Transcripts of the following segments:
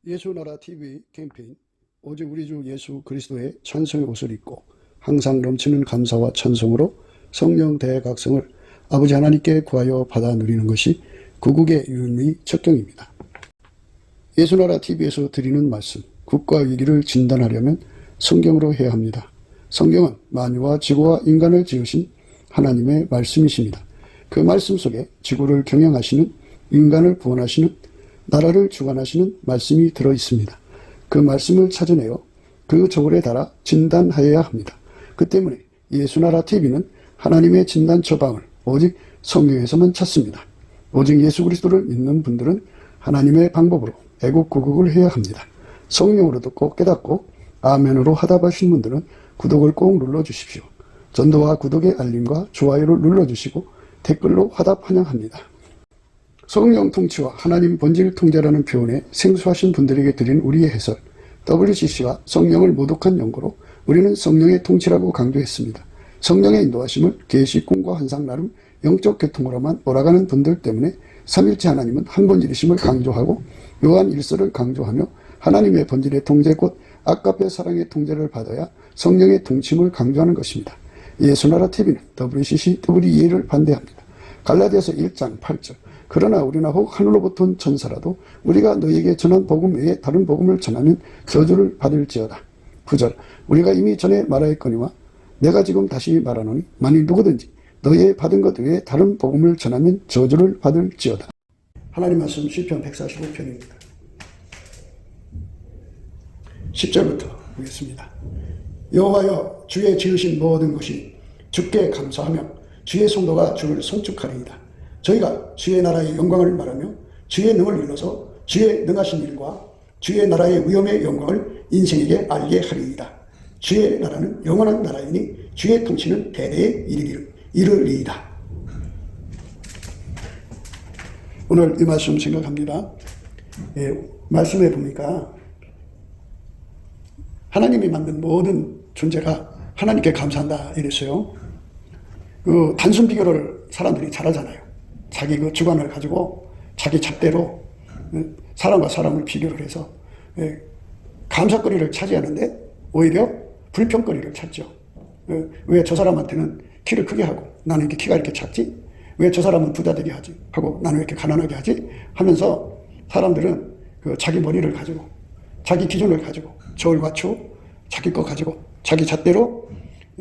예수나라 TV 캠페인 오직 우리 주 예수 그리스도의 찬송의 옷을 입고 항상 넘치는 감사와 찬송으로 성령 대각성을 아버지 하나님께 구하여 받아 누리는 것이 구국의 유일무이 척경입니다. 예수나라 TV에서 드리는 말씀, 국가 위기를 진단하려면 성경으로 해야 합니다. 성경은 만유와 지구와 인간을 지으신 하나님의 말씀이십니다. 그 말씀 속에 지구를 경영하시는, 인간을 구원하시는, 나라를 주관하시는 말씀이 들어있습니다. 그 말씀을 찾아내어 그 저울에 달아 진단하여야 합니다. 그 때문에 예수나라 TV는 하나님의 진단 처방을 오직 성경에서만 찾습니다. 오직 예수 그리스도를 믿는 분들은 하나님의 방법으로 애국구국을 해야 합니다. 성령으로 듣고 깨닫고 아멘으로 화답하신 분들은 구독을 꼭 눌러주십시오. 전도와 구독의 알림과 좋아요를 눌러주시고 댓글로 화답 환영합니다. 성령 통치와 하나님 본질 통제라는 표현에 생소하신 분들에게 드린 우리의 해설, WCC가 성령을 모독한 연고로 우리는 성령의 통치라고 강조했습니다. 성령의 인도하심을 계시, 꿈과 환상 나름 영적 계통으로만 몰아가는 분들 때문에 삼일체 하나님은 한 본질이심을 강조하고 요한 1서를 강조하며 하나님의 본질의 통제 곧 아까페 사랑의 통제를 받아야 성령의 통치임을 강조하는 것입니다. 예수나라 TV는 WCC, WEA를 반대합니다. 갈라디아서 1장 8절 그러나 우리나 혹 하늘로부터 온 천사라도 우리가 너희에게 전한 복음 외에 다른 복음을 전하면 저주를 받을지어다. 9절 우리가 이미 전에 말하였거니와 내가 지금 다시 말하노니 만일 누구든지 너희의 받은 것 외에 다른 복음을 전하면 저주를 받을지어다. 하나님 말씀 시편 145편입니다. 10절부터 보겠습니다. 여호와여 주의 지으신 모든 것이 주께 감사하며 주의 성도가 주를 송축하리이다. 저희가 주의 나라의 영광을 말하며 주의 능을 일러서 주의 능하신 일과 주의 나라의 위엄의 영광을 인생에게 알게 하리이다. 주의 나라는 영원한 나라이니 주의 통치는 대대에 이르리이다. 오늘 이 말씀 생각합니다. 말씀에 보니까 하나님이 만든 모든 존재가 하나님께 감사한다 이랬어요. 그 단순 비교를 사람들이 잘하잖아요. 자기 그 주관을 가지고 자기 잣대로 사람과 사람을 비교를 해서 감사거리를 차지하는데 오히려 불평거리를 찾죠. 왜 저 사람한테는 키를 크게 하고 나는 이렇게 키가 이렇게 작지? 왜 저 사람은 부자 되게 하지? 하고 나는 왜 이렇게 가난하게 하지? 하면서 사람들은 그 자기 머리를 가지고 자기 기준을 가지고 저울과 추 자기 거 가지고 자기 잣대로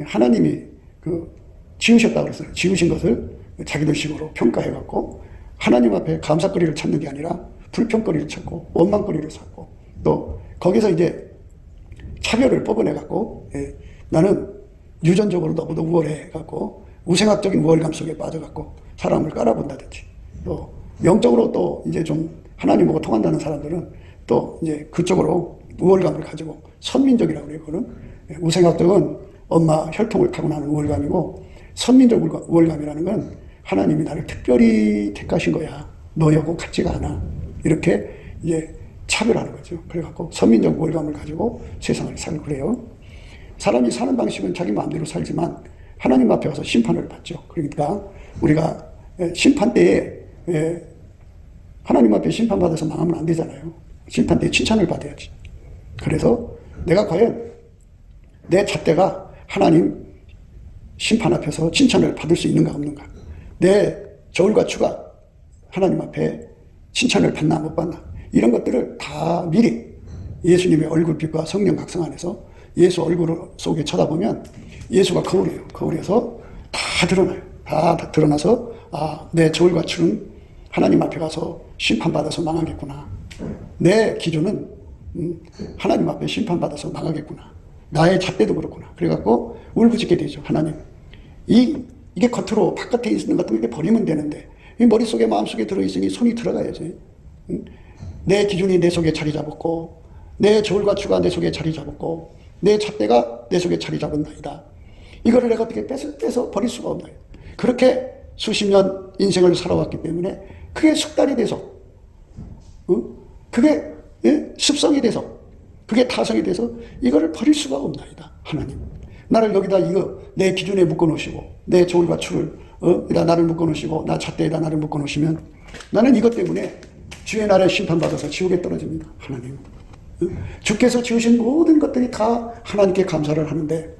하나님이 그 지으셨다고 그랬어요. 지으신 것을 자기들 식으로 평가해갖고 하나님 앞에 감사거리를 찾는 게 아니라 불평거리를 찾고 원망거리를 찾고 또 거기서 이제 차별을 뽑아내갖고 나는 유전적으로 너무도 우월해갖고 우생학적인 우월감 속에 빠져갖고 사람을 깔아본다든지 또 영적으로 또 이제 좀 하나님하고 통한다는 사람들은 또 이제 그쪽으로 우월감을 가지고 선민적이라고 그래요. 그거는 우생학적은 엄마 혈통을 타고나는 우월감이고 선민적 우월감이라는 건 하나님이 나를 특별히 택하신 거야. 너하고 같지가 않아. 이렇게 이제 차별하는 거죠. 그래갖고 선민적 우월감을 가지고 세상을 살고 그래요. 사람이 사는 방식은 자기 마음대로 살지만 하나님 앞에 가서 심판을 받죠. 그러니까 우리가 심판 때에 하나님 앞에 심판받아서 망하면 안 되잖아요. 심판 때에 칭찬을 받아야지. 그래서 내가 과연 내 잣대가 하나님 심판 앞에서 칭찬을 받을 수 있는가 없는가. 내 저울과 추가 하나님 앞에 칭찬을 받나 못 받나. 이런 것들을 다 미리 예수님의 얼굴빛과 성령 각성 안에서 예수 얼굴 속에 쳐다보면 예수가 거울이에요. 거울에서 다 드러나요. 다 드러나서 내 저울과 추는 하나님 앞에 가서 심판받아서 망하겠구나. 내 기준은 하나님 앞에 심판받아서 망하겠구나. 나의 잣대도 그렇구나. 그래갖고 울부짖게 되죠. 하나님. 이게 겉으로 바깥에 있는 것 같으면 이렇게 버리면 되는데 이 머릿속에 마음속에 들어있으니 손이 들어가야지. 내 기준이 내 속에 자리 잡았고 내 저울과 추가 내 속에 자리 잡았고 내 잣대가 내 속에 자리 잡은다이다. 이거를 내가 어떻게 빼서 버릴 수가 없나요? 그렇게 수십 년 인생을 살아왔기 때문에 그게 숙달이 돼서 그게 습성이 돼서 그게 타성이 돼서 이거를 버릴 수가 없나이다. 하나님 나를 여기다 이거 내 기준에 묶어놓으시고 내 저울과 추를 나를 묶어놓으시고 나 잣대에다 나를 묶어놓으시면 나는 이것 때문에 주의 날에 심판받아서 지옥에 떨어집니다. 하나님 주께서 지으신 모든 것들이 다 하나님께 감사를 하는데,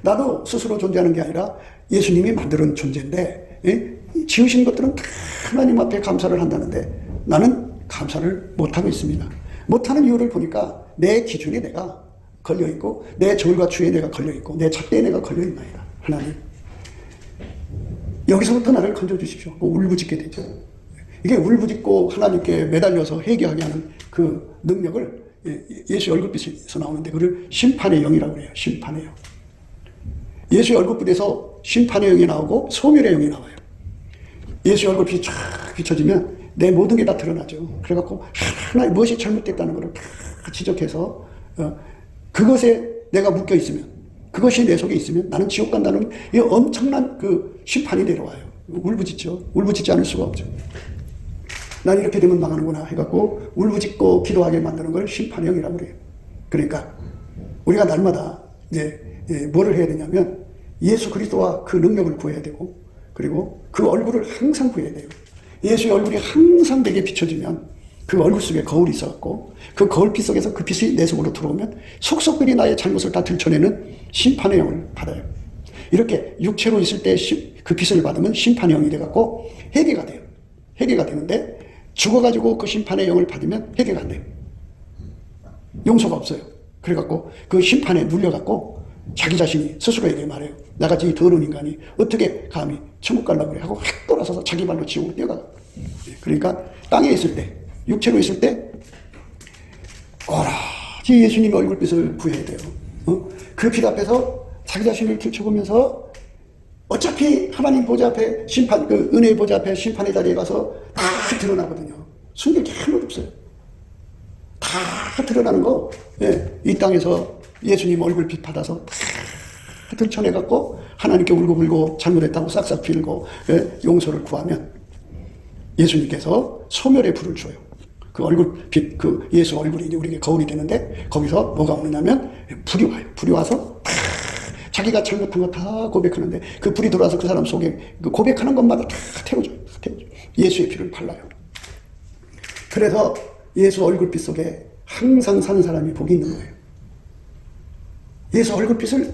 나도 스스로 존재하는 게 아니라 예수님이 만드는 존재인데, 지으신 것들은 다 하나님 앞에 감사를 한다는데 나는 감사를 못하고 있습니다. 못하는 이유를 보니까 내 기준에 내가 걸려있고, 내 저울과 추에 내가 걸려있고, 내 잣대에 내가 걸려있나이다. 하나님, 여기서부터 나를 건져주십시오. 울부짖게 되죠. 이게 울부짖고 하나님께 매달려서 회개하게 하는 그 능력을 예수의 얼굴빛에서 나오는데, 그걸 심판의 영이라고 해요. 심판의 영. 예수의 얼굴빛에서 심판의 영이 나오고 소멸의 영이 나와요. 예수의 얼굴빛이 쫙 비춰지면 내 모든 게 다 드러나죠. 그래갖고 하나 무엇이 잘못됐다는 것을 다 지적해서 그것에 내가 묶여 있으면, 그것이 내 속에 있으면 나는 지옥 간다는 이 엄청난 그 심판이 내려와요. 울부짖죠. 울부짖지 않을 수가 없죠. 난 이렇게 되면 망하는구나 해갖고 울부짖고 기도하게 만드는 걸 심판의 영이라고 그래요. 그러니까 우리가 날마다 이제 뭐를 해야 되냐면 예수 그리스도와 그 능력을 구해야 되고, 그리고 그 얼굴을 항상 구해야 돼요. 예수의 얼굴이 항상 내게 비춰지면 그 얼굴 속에 거울이 있어갖고 그 거울빛 속에서 그 빛이 내 속으로 들어오면 속속들이 나의 잘못을 다 들춰내는 심판의 영을 받아요. 이렇게 육체로 있을 때 그 빛을 받으면 심판의 영이 돼갖고 회개가 돼요. 회개가 되는데 죽어가지고 그 심판의 영을 받으면 회개가 안 돼요. 용서가 없어요. 그래갖고 그 심판에 눌려갖고 자기 자신이 스스로에게 말해요. 나같이 더러운 인간이 어떻게 감히 천국 가려고 그래 하고 확 돌아서서 자기 발로 지옥으로 뛰어가요. 그러니까 땅에 있을 때, 육체로 있을 때 오로지 예수님의 얼굴빛을 구해야 돼요. 그 빛 앞에서 자기 자신을 들춰보면서 어차피 하나님 보좌 앞에 심판, 그 은혜의 보좌 앞에 심판의 자리에 가서 다 드러나거든요. 숨길 게 하나도 없어요. 다 드러나는 거, 이 땅에서 예수님 얼굴빛 받아서 다 들춰내갖고 하나님께 울고불고 잘못했다고 싹싹 빌고 용서를 구하면 예수님께서 소멸의 불을 줘요. 그 얼굴빛, 그 예수 얼굴이 이제 우리에게 거울이 되는데 거기서 뭐가 오느냐면 불이 와요. 불이 와서 자기가 잘못한 거 다 고백하는데 그 불이 들어와서 그 사람 속에 그 고백하는 것마다 다 태워줘요. 예수의 피를 발라요. 그래서 예수 얼굴빛 속에 항상 사는 사람이 복이 있는 거예요. 예수 얼굴빛을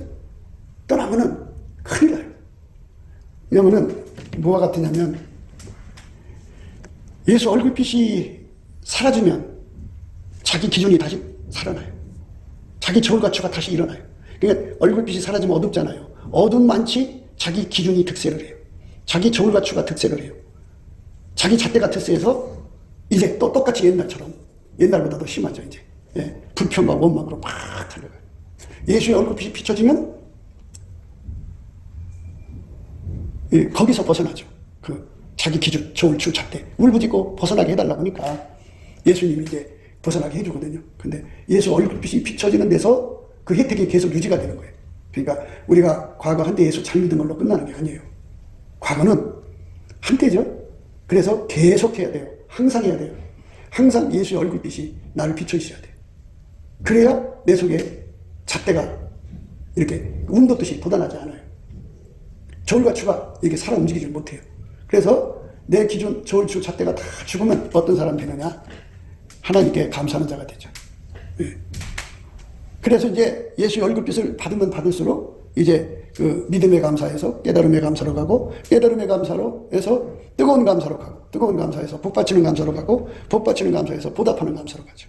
떠나면은 큰일 나요. 왜냐면은 뭐와 같으냐면 예수 얼굴빛이 사라지면 자기 기준이 다시 살아나요. 자기 저울과 추가 다시 일어나요. 그러니까 얼굴빛이 사라지면 어둡잖아요. 어둠 많지 자기 기준이 득세를 해요. 자기 저울과 추가 득세를 해요. 자기 잣대가 득세해서 이제 또 똑같이 옛날보다 더 심하죠. 이제 불평과 원망으로 막 달려가요. 예수의 얼굴빛이 비춰지면 거기서 벗어나죠. 그 자기 기준, 저울, 추, 잣대 울부짖고 벗어나게 해달라고 하니까 예수님이 이제 벗어나게 해주거든요. 근데 예수 얼굴빛이 비춰지는 데서 그 혜택이 계속 유지가 되는 거예요. 그러니까 우리가 과거 한때 예수 잘 믿은 걸로 끝나는 게 아니에요. 과거는 한때죠. 그래서 계속 해야 돼요. 항상 해야 돼요. 항상 예수의 얼굴빛이 나를 비춰 있어야 돼요. 그래야 내 속에 잣대가 이렇게 운도듯이 돋아나지 않아요. 저울과 추가 이렇게 살아 움직이지 못해요. 그래서 내 기준 저울, 추, 잣대가 다 죽으면 어떤 사람이 되느냐? 하나님께 감사하는 자가 되죠. 그래서 이제 예수의 얼굴빛을 받으면 받을수록 이제 그 믿음의 감사에서 깨달음의 감사로 가고, 깨달음의 감사로 해서 뜨거운 감사로 가고, 뜨거운 감사에서 복받치는 감사로 가고, 복받치는 감사에서 보답하는 감사로 가죠.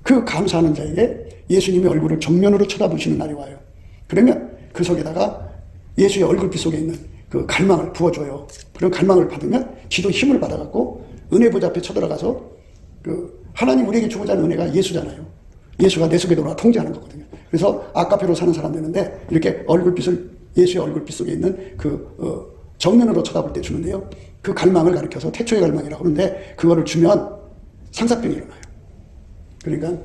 그 감사하는 자에게 예수님의 얼굴을 정면으로 쳐다보시는 날이 와요. 그러면 그 속에다가 예수의 얼굴빛 속에 있는 그 갈망을 부어줘요. 그런 갈망을 받으면 지도 힘을 받아갖고 은혜 보좌 앞에 쳐들어가서 그 하나님 우리에게 주고자 하는 은혜가 예수잖아요. 예수가 내 속에 들어와 통제하는 거거든요. 그래서 아카페로 사는 사람 되는데 이렇게 얼굴빛을 예수의 얼굴빛 속에 있는 그 정면으로 쳐다볼 때 주는데요. 그 갈망을 가리켜서 태초의 갈망이라고 하는데 그거를 주면 상사병이 일어나요. 그러니까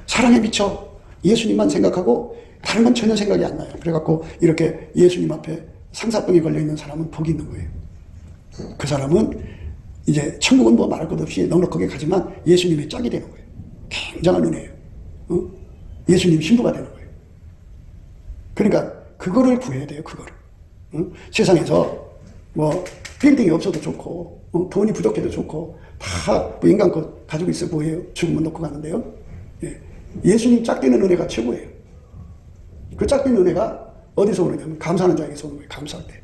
사랑에 미쳐 예수님만 생각하고 다른 건 전혀 생각이 안 나요. 그래갖고 이렇게 예수님 앞에 상사병에 걸려있는 사람은 복이 있는 거예요. 그 사람은 이제 천국은 뭐 말할 것 없이 넉넉하게 가지만 예수님의 짝이 되는 거예요. 굉장한 은혜예요. 예수님 신부가 되는 거예요. 그러니까 그거를 구해야 돼요. 그거를. 세상에서 뭐 빌딩이 없어도 좋고 돈이 부족해도 좋고 다 뭐 인간 것 가지고 있어 뭐예요? 죽으면 놓고 가는데요. 예. 예수님 짝대는 은혜가 최고예요. 그 짝대는 은혜가 어디서 오느냐면 감사하는 자에게서 오는 거예요. 감사할 때.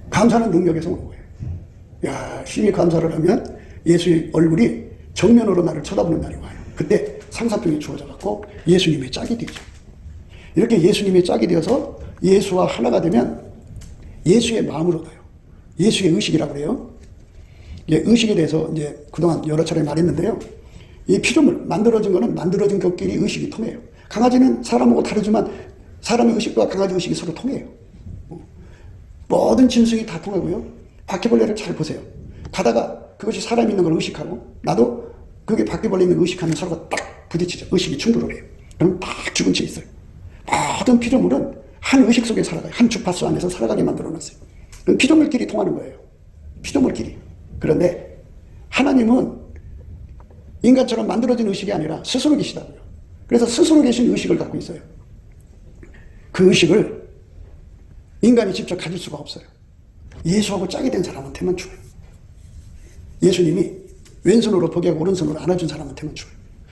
감사하는 능력에서 오는 거예요. 야, 심히 감사를 하면 예수의 얼굴이 정면으로 나를 쳐다보는 날이 와요. 그때 상사병이 주어져 갖고 예수님의 짝이 되죠. 이렇게 예수님의 짝이 되어서 예수와 하나가 되면 예수의 마음을 얻어요. 예수의 의식이라고 그래요. 의식에 대해서 이제 그동안 여러 차례 말했는데요. 이 피조물, 만들어진 거는 만들어진 것끼리 의식이 통해요. 강아지는 사람하고 다르지만 사람의 의식과 강아지 의식이 서로 통해요. 모든 짐승이 다 통하고요. 바퀴벌레를 잘 보세요. 가다가 그것이 사람이 있는 걸 의식하고 나도 그게 바퀴벌레 있는 걸 의식하면 서로가 딱 부딪히죠. 의식이 충돌을 해요. 그럼 딱 죽은 채 있어요. 모든 피조물은 한 의식 속에 살아가요. 한 주파수 안에서 살아가게 만들어놨어요. 그럼 피조물끼리 통하는 거예요. 피조물끼리. 그런데 하나님은 인간처럼 만들어진 의식이 아니라 스스로 계시다고요. 그래서 스스로 계신 의식을 갖고 있어요. 그 의식을 인간이 직접 가질 수가 없어요. 예수하고 짝이 된 사람한테만 줘요. 예수님이 왼손으로 포기하고 오른손으로 안아준 사람한테만 줘요.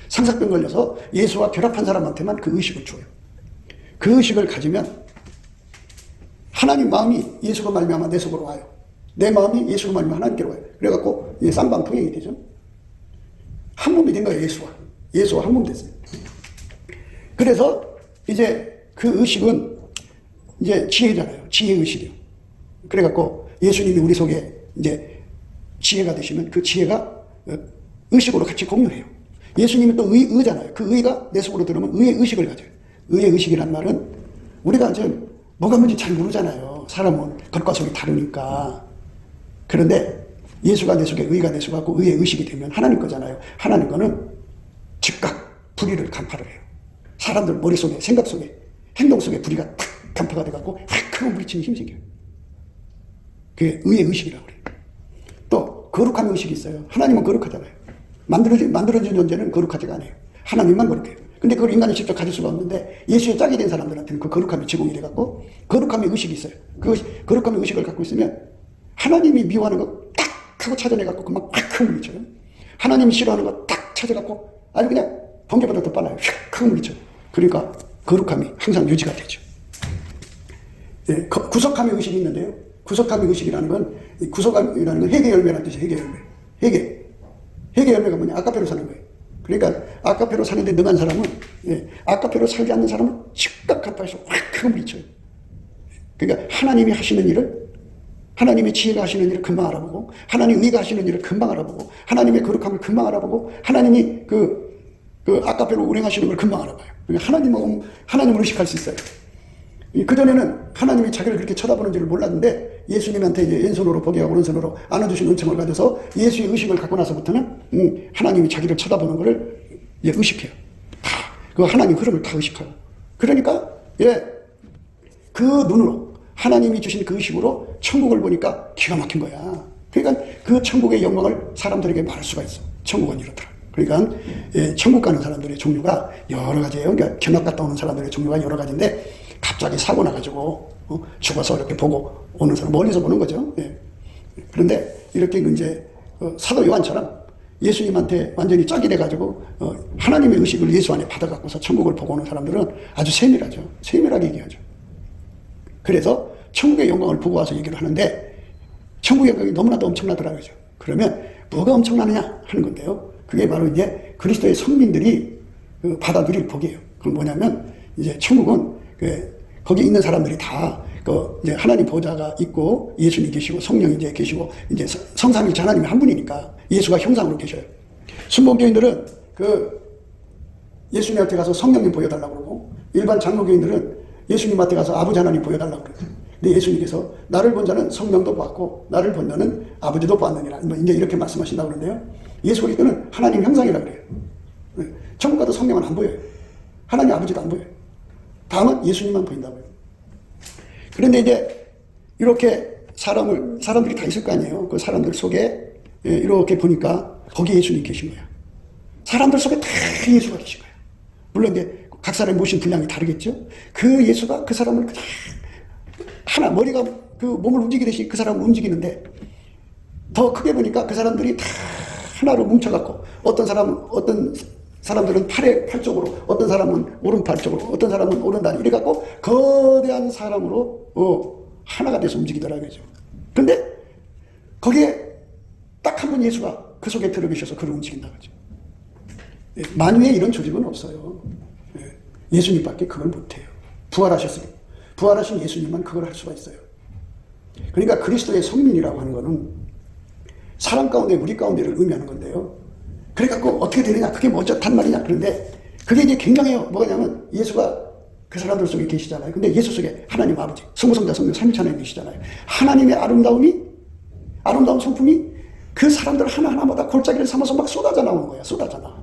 상사병 걸려서 예수와 결합한 사람한테만 그 의식을 줘요. 그 의식을 가지면 하나님 마음이 예수가 말미암아 내 속으로 와요. 내 마음이 예수가 말미암아 하나님께로 와요. 그래갖고 쌍방통행이 되죠. 한 몸이 된 거예요. 예수와 한 몸 됐어요. 그래서 이제 그 의식은 이제 지혜잖아요. 지혜 의식이요. 그래갖고 예수님이 우리 속에 이제 지혜가 되시면 그 지혜가 의식으로 같이 공유해요. 예수님이 또 의잖아요. 그 의가 내 속으로 들어오면 의의 의식을 가져요. 의의 의식이란 말은 우리가 지금 뭐가 뭔지 잘 모르잖아요. 사람은 겉과 속이 다르니까. 그런데 예수가 내 속에 의가 내 속에 갖고 의의 의식이 되면 하나님 거잖아요. 하나님 거는 즉각 불의를 간파를 해요. 사람들 머릿속에 생각 속에 행동 속에 불의가 탁 간파가 돼갖고 확 하고 부딪히는 힘이 생겨요. 그게 의의 의식이라고 그래요. 또 거룩한 의식이 있어요. 하나님은 거룩하잖아요. 만들어진 존재는 거룩하지가 않아요. 하나님만 거룩해요. 근데 그걸 인간이 직접 가질 수가 없는데 예수의 짝이 된 사람들한테는 그 거룩함이 제공이 돼갖고 거룩함의 의식이 있어요. 그 거룩함의 의식을 갖고 있으면 하나님이 미워하는 거 딱 하고 찾아내갖고 그만 확 하고 물리쳐요. 하나님이 싫어하는 거 딱 찾아갖고 아주 그냥 번개보다 더 빨라요. 휙 하고 물리쳐요. 그러니까 거룩함이 항상 유지가 되죠. 예, 구속함의 의식이 있는데요. 구속함의 의식이라는 건, 구속함이라는 건 회개 열매라는 뜻이에요. 회개 열매. 회개 열매가 뭐냐? 아까페로 사는 거예요. 그러니까 아까페로 사는데 능한 사람은, 아까페로 살지 않는 사람은 즉각 간파해서 확 하고 물리쳐요. 그러니까 하나님이 하시는 일을, 하나님의 지혜가 하시는 일을 금방 알아보고, 하나님 의가 하시는 일을 금방 알아보고, 하나님의 거룩함을 금방 알아보고, 하나님이 그 아까페로 운행하시는 걸 금방 알아봐요. 그러니까 하나님을 의식할 수 있어요. 그전에는 하나님이 자기를 그렇게 쳐다보는 줄을 몰랐는데 예수님한테 이제 왼손으로 포기하고 오른손으로 안아주신 은총을 가져서 예수의 의식을 갖고 나서부터는 하나님이 자기를 쳐다보는 것을 의식해요. 그 하나님 흐름을 다 의식하고. 그러니까 그 눈으로 하나님이 주신 그 의식으로 천국을 보니까 기가 막힌 거야. 그러니까 그 천국의 영광을 사람들에게 말할 수가 있어. 천국은 이렇더라. 그러니까 천국 가는 사람들의 종류가 여러 가지예요. 그러니까 견학 갔다 오는 사람들의 종류가 여러 가지인데 갑자기 사고 나가지고 죽어서 이렇게 보고 오는 사람, 멀리서 보는 거죠. 그런데 이렇게 이제 사도 요한처럼 예수님한테 완전히 짝이 돼가지고 하나님의 의식을 예수 안에 받아갖고서 천국을 보고 오는 사람들은 아주 세밀하죠. 세밀하게 얘기하죠. 그래서 천국의 영광을 보고 와서 얘기를 하는데 천국의 영광이 너무나도 엄청나더라고요. 그러면 뭐가 엄청나느냐 하는 건데요. 그게 바로 이제 그리스도의 성민들이 받아 누릴 복이에요. 그건 뭐냐면 이제 천국은 거기 있는 사람들이 다 이제 하나님 보좌가 있고 예수님 계시고 성령이 이제 계시고 이제 성삼위일체 하나님이 한 분이니까 예수가 형상으로 계셔요. 순복교인들은 예수님한테 가서 성령님 보여달라고 그러고 일반 장로교인들은 예수님한테 가서 아버지 하나님 보여달라고 그러죠. 근데 예수님께서 나를 본 자는 성령도 보았고 나를 본 자는 아버지도 보았느니라. 이제 이렇게 말씀하신다고 그러는데요. 예수 그리스도는 하나님 형상이라고 그래요. 천국 가도 성령은 안 보여요. 하나님 아버지도 안 보여요. 다만 예수님만 보인다고요. 그런데 이제 이렇게 사람들이 다 있을 거 아니에요. 그 사람들 속에 이렇게 보니까 거기에 예수님이 계신 거야. 사람들 속에 다 예수가 계신 거야. 물론 이제 각 사람이 모신 분량이 다르겠죠. 그 예수가 그 사람을 그냥 하나 머리가 그 몸을 움직이듯이 그 사람을 움직이는데 더 크게 보니까 그 사람들이 다 하나로 뭉쳐갖고 어떤 사람들은 팔 쪽으로, 어떤 사람은 오른팔 쪽으로, 어떤 사람은 오른다리 이래갖고 거대한 사람으로 하나가 돼서 움직이더라고요. 근데 거기에 딱 한 번 예수가 그 속에 들어계셔서 그를 움직인다고 하죠. 만유에 이런 조직은 없어요. 예수님밖에 그걸 못해요. 부활하셨어요. 부활하신 예수님만 그걸 할 수가 있어요. 그러니까 그리스도의 성민이라고 하는 거는 사람 가운데 우리 가운데를 의미하는 건데요. 그래갖고 어떻게 되느냐, 그게 뭐죠? 단 말이냐. 그런데 그게 이제 굉장해요. 뭐냐면 예수가 그 사람들 속에 계시잖아요. 근데 예수 속에 하나님 아버지, 성부성자 성령 삼위일체 하나님 계시잖아요. 하나님의 아름다운 성품이 그 사람들 하나하나마다 골짜기를 삼아서 막 쏟아져 나오는 거야. 쏟아져 나와.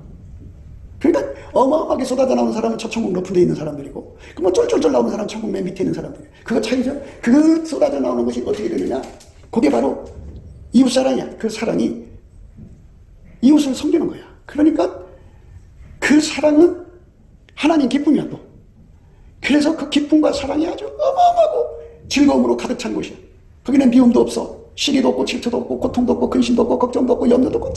그러니까 어마어마하게 쏟아져 나오는 사람은 저 천국 높은 데 있는 사람들이고, 그 뭐 쫄쫄쫄 나오는 사람은 천국 맨 밑에 있는 사람들이에요. 그거 차이죠. 그 쏟아져 나오는 것이 어떻게 되느냐. 그게 바로 이웃사랑이야. 그 사랑이 이웃을 섬기는 거야. 그러니까 그 사랑은 하나님 기쁨이야 또. 그래서 그 기쁨과 사랑이 아주 어마어마하고 즐거움으로 가득 찬 곳이야. 거기는 미움도 없어. 시기도 없고 질투도 없고 고통도 없고 근심도 없고 걱정도 없고 염려도 없고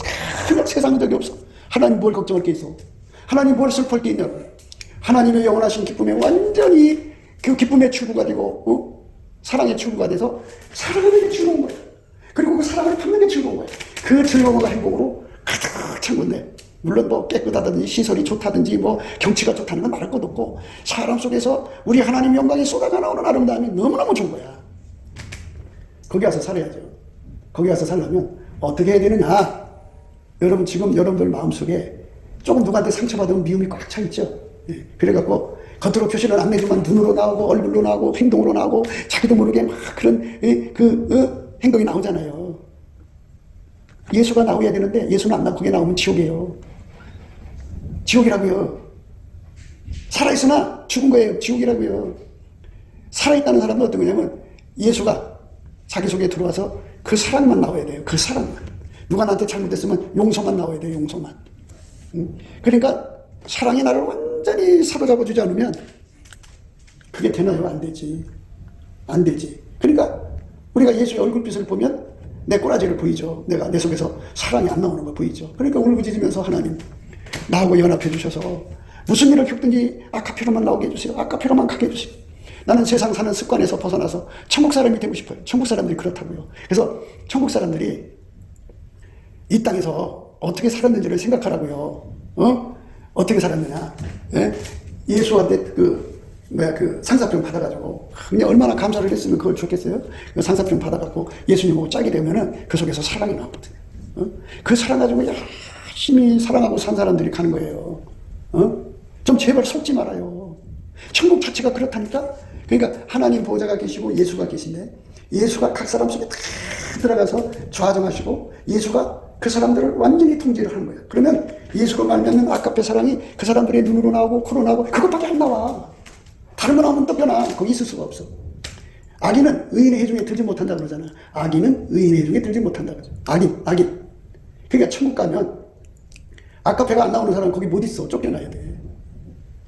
그냥 세상은 적이 없어. 하나님 뭘 걱정할 게 있어. 하나님 뭘 슬퍼할 게 있냐고. 하나님의 영원하신 기쁨에 완전히 그 기쁨의 출구가 되고 사랑의 출구가 돼서 사랑하는 게 즐거운 거야. 그리고 그 사랑을 받는 게 즐거운 거야. 그 즐거움과 행복으로 가득 찬 건데, 물론 뭐 깨끗하다든지 시설이 좋다든지 뭐 경치가 좋다는 건 말할 것도 없고, 사람 속에서 우리 하나님 영광이 쏟아져 나오는 아름다움이 너무너무 좋은 거야. 거기 가서 살아야죠. 거기 가서 살려면 어떻게 해야 되느냐. 여러분 지금 여러분들 마음속에 조금 누구한테 상처받으면 미움이 꽉 차 있죠. 그래갖고 겉으로 표시를 안 내지만 눈으로 나오고 얼굴로 나오고 행동으로 나오고 자기도 모르게 막 그런 행동이 나오잖아요. 예수가 나오야 되는데 예수는 안 나오고 거기에 나오면 지옥이에요. 지옥이라고요. 살아있으나 죽은 거예요. 지옥이라고요. 살아있다는 사람은 어떤 거냐면 예수가 자기 속에 들어와서 그 사랑만 나와야 돼요. 그 사랑만. 누가 나한테 잘못했으면 용서만 나와야 돼요. 용서만. 그러니까 사랑이 나를 완전히 사로잡아 주지 않으면 그게 되나요? 안 되지. 안 되지. 그러니까 우리가 예수의 얼굴빛을 보면 내 꼬라지를 보이죠. 내 속에서 사랑이 안 나오는 거 보이죠. 그러니까 울부짖으면서 하나님 나하고 연합해 주셔서 무슨 일을 겪든지 아카페로만 나오게 해주세요. 아카페로만 가게 해주세요. 나는 세상 사는 습관에서 벗어나서 천국 사람이 되고 싶어요. 천국 사람들이 그렇다고요. 그래서 천국 사람들이 이 땅에서 어떻게 살았는지를 생각하라고요. 어떻게 살았느냐. 예수한테 그 상사병 받아가지고 그냥 얼마나 감사를 했으면 그걸 좋겠어요. 그 상사병 받아갖고 예수님하고 짝이 되면은 그 속에서 사랑이 나거든요. 그 사랑 가지고 열심히 사랑하고 산 사람들이 가는 거예요. 좀 제발 속지 말아요. 천국 자체가 그렇다니까. 그러니까 하나님 보호자가 계시고 예수가 계신데 예수가 각 사람 속에 다 들어가서 좌정하시고 예수가 그 사람들을 완전히 통제를 하는 거예요. 그러면 예수로 말미암는 아까페 사랑이 그 사람들의 눈으로 나오고 코로 나오고 그것밖에 안 나와. 다른 거 나오면 또 변화. 거기 있을 수가 없어. 악인은 의인의 해중에 들지 못한다 그러잖아. 악인은 의인의 해중에 들지 못한다 그러죠. 악인. 그러니까 천국 가면 아까페가 안 나오는 사람은 거기 못 있어. 쫓겨나야 돼.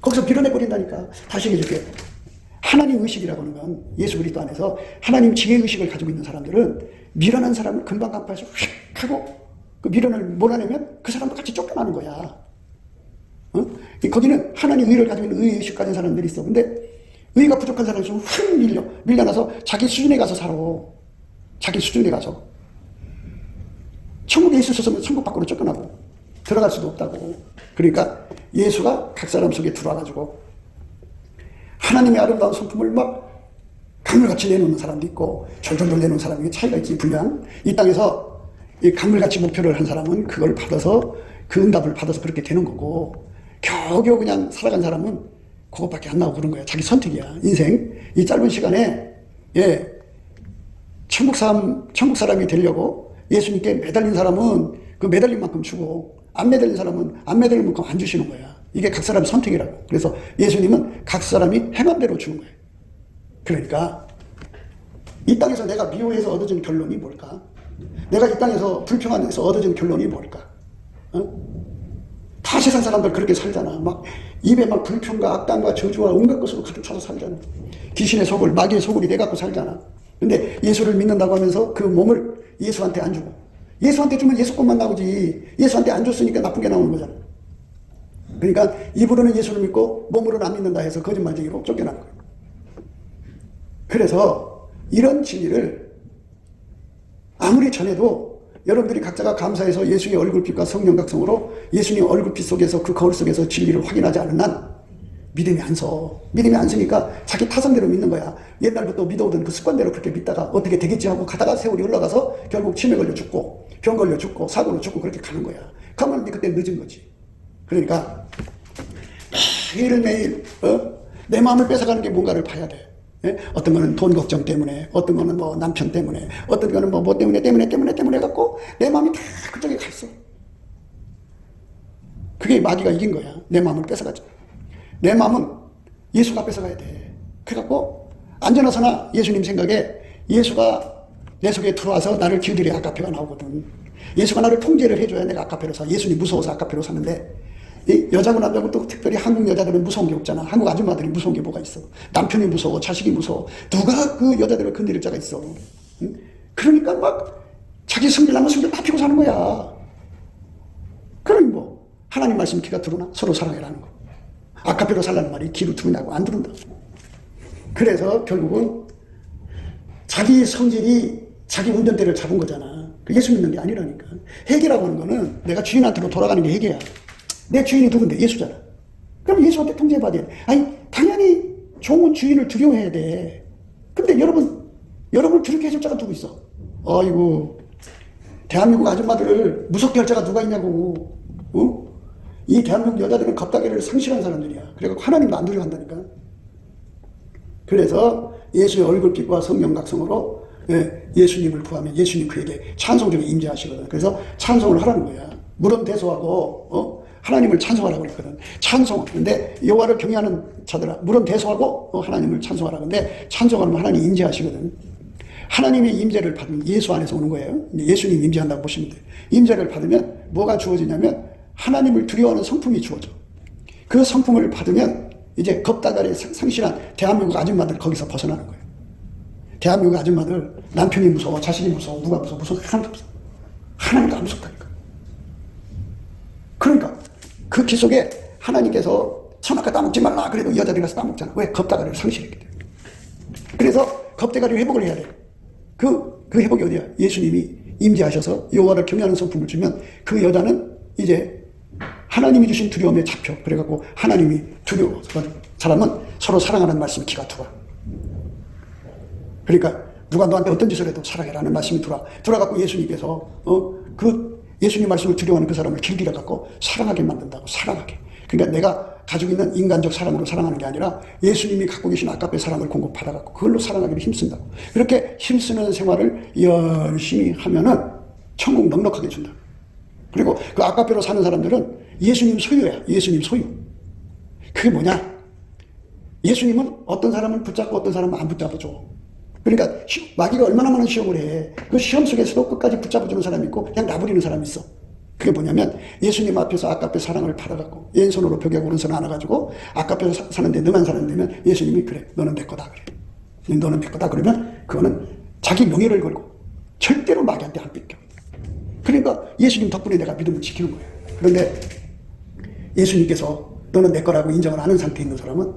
거기서 밀어내버린다니까. 다시 얘기해줄게. 하나님 의식이라고 하는 건 예수 그리스도 안에서 하나님 지혜 의식을 가지고 있는 사람들은 미련한 사람을 금방 간파해서 휙 하고 그 미련을 몰아내면 그 사람도 같이 쫓겨나는 거야. 거기는 하나님 의를 가지고 있는 의 의식 가진 사람들이 있어. 근데 의가 부족한 사람이 좀 확 밀려나서 자기 수준에 가서 살아. 자기 수준에 가서. 천국에 있었으면 천국 밖으로 쫓겨나고 들어갈 수도 없다고. 그러니까 예수가 각 사람 속에 들어와가지고 하나님의 아름다운 성품을 막 강물같이 내놓는 사람도 있고 졸졸졸 내놓는 사람이 차이가 있지. 분량. 이 땅에서 이 강물같이 목표를 한 사람은 그걸 받아서 그 응답을 받아서 그렇게 되는 거고 겨우겨우 그냥 살아간 사람은 그것밖에 안 나오고 그런 거야. 자기 선택이야. 인생 이 짧은 시간에 천국 사람이 되려고 예수님께 매달린 사람은 그 매달린 만큼 주고 안 매달린 사람은 안 매달린 만큼 안 주시는 거야. 이게 각 사람의 선택이라고. 그래서 예수님은 각 사람이 행한 대로 주는 거예요. 그러니까 이 땅에서 내가 미워해서 얻어진 결론이 뭘까? 내가 이 땅에서 불평한 데서 얻어진 결론이 뭘까? 다 세상 사람들 그렇게 살잖아. 막 입에 막 불평과 악담과 저주와 온갖 것으로 가득 차서 살잖아. 귀신의 소굴, 마귀의 소굴이 돼갖고 살잖아. 근데 예수를 믿는다고 하면서 그 몸을 예수한테 안 주고 예수한테 주면 예수 것만 나오지 예수한테 안 줬으니까 나쁜 게 나오는 거잖아. 그러니까 입으로는 예수를 믿고 몸으로는 안 믿는다 해서 거짓말쟁이로 쫓겨난 거예요. 그래서 이런 진리를 아무리 전해도 여러분들이 각자가 감사해서 예수의 얼굴빛과 성령 각성으로 예수님 얼굴빛 속에서 그 거울 속에서 진리를 확인하지 않은 난 믿음이 안 서. 믿음이 안 서니까 자기 타성대로 믿는 거야. 옛날부터 믿어오던 그 습관대로 그렇게 믿다가 어떻게 되겠지 하고 가다가 세월이 흘러가서 결국 치매 걸려 죽고 병 걸려 죽고 사고로 죽고 그렇게 가는 거야. 그러면 그때 늦은 거지. 그러니까 매일매일 내 마음을 뺏어가는 게 뭔가를 봐야 돼. 예? 어떤 거는 돈 걱정 때문에, 어떤 거는 뭐 남편 때문에, 어떤 거는 뭐 때문에 해갖고 내 마음이 다 그쪽에 가 있어. 그게 마귀가 이긴 거야. 내 마음을 뺏어가지. 내 마음은 예수가 뺏어가야 돼. 그래갖고 안전하서나 예수님 생각에 예수가 내 속에 들어와서 나를 길들여 아카페가 나오거든. 예수가 나를 통제를 해줘야 내가 아카페로 사. 예수님 무서워서 아카페로 사는데 이 여자고 남자고 또 특별히 한국 여자들은 무서운 게 없잖아. 한국 아줌마들이 무서운 게 뭐가 있어. 남편이 무서워, 자식이 무서워. 누가 그 여자들을 건드릴 자가 있어. 응? 그러니까 막 자기 숨기려면 숨길 다 피고 사는 거야. 그러니 뭐 하나님 말씀 귀가 들어오나? 서로 사랑해라는 거. 아카페로 살라는 말이 귀로 들으냐고 안 들은다. 그래서 결국은 자기 성질이 자기 운전대를 잡은 거잖아. 예수 믿는 게 아니라니까. 회개라고 하는 거는 내가 주인한테로 돌아가는 게 회개야. 내 주인이 누군데? 예수잖아. 그럼 예수한테 통제받아야 돼. 아니 당연히 좋은 주인을 두려워해야 돼. 근데 여러분 그렇게 해줄 자가 누구 있어? 아이고 대한민국 아줌마들을 무섭게 할 자가 누가 있냐고. 이 대한민국 여자들은 겁다개를 상실한 사람들이야. 그래갖고 하나님도 안 두려워한다니까. 그래서 예수의 얼굴빛과 성령 각성으로 예수님을 구하면 예수님 그에게 찬송 중에 임재하시거든. 그래서 찬송을 하라는 거야. 물은 대소하고 하나님을 찬송하라고 그랬거든. 찬송. 근데 여호와를 경외하는 자들아 물은 대소하고 하나님을 찬송하라. 근데 찬송하면 하나님 임재하시거든. 하나님의 임재를 받으면 예수 안에서 오는 거예요. 예수님 임재한다고 보시면 돼요. 임재를 받으면 뭐가 주어지냐면 하나님을 두려워하는 성품이 주어져. 그 성품을 받으면 이제 겁다가리 상실한 대한민국 아줌마들 거기서 벗어나는 거예요. 대한민국 아줌마들 남편이 무서워, 자식이 무서워, 누가 무서워, 무서워 하나도 없어. 하나님도 안 무섭다니까. 그러니까 그 기 속에 하나님께서 선악과 따먹지 말라 그래도 여자들이 가서 따먹잖아. 왜? 겁다가리를 상실했기 때문에. 그래서 겁대가리 회복을 해야 돼. 그 회복이 어디야? 예수님이 임재하셔서 여호와를 경외하는 성품을 주면 그 여자는 이제 하나님이 주신 두려움에 잡혀. 그래갖고 하나님이 두려워. 사람은 서로 사랑하는 말씀이 귀가 들어와. 그러니까 누가 너한테 어떤 짓을 해도 사랑해라는 말씀이 들어갖고 예수님께서 그 예수님 말씀을 두려워하는 그 사람을 길들여갖고 사랑하게 만든다고. 사랑하게. 그러니까 내가 가지고 있는 인간적 사랑으로 사랑하는 게 아니라 예수님이 갖고 계신 아까의 사랑을 공급받아갖고 그걸로 사랑하기를 힘쓴다고. 그렇게 힘쓰는 생활을 열심히 하면은 천국 넉넉하게 준다. 그리고 그 아까페로 사는 사람들은 예수님 소유야. 예수님 소유. 그게 뭐냐? 예수님은 어떤 사람을 붙잡고 어떤 사람은 안 붙잡아줘. 그러니까 마귀가 얼마나 많은 시험을 해. 그 시험 속에서도 끝까지 붙잡아주는 사람이 있고 그냥 놔버리는 사람이 있어. 그게 뭐냐면 예수님 앞에서 아까페 사랑을 받아갖고 왼손으로 벽에 오른손 안아가지고 아까페 사는데 너만 사는 데면 예수님이 그래 너는 내 거다 그래. 너는 내 거다 그러면 그거는 자기 명예를 걸고 절대로 마귀한테 안 뺏겨. 그러니까 예수님 덕분에 내가 믿음을 지키는 거예요. 그런데 예수님께서 너는 내 거라고 인정을 하는 상태에 있는 사람은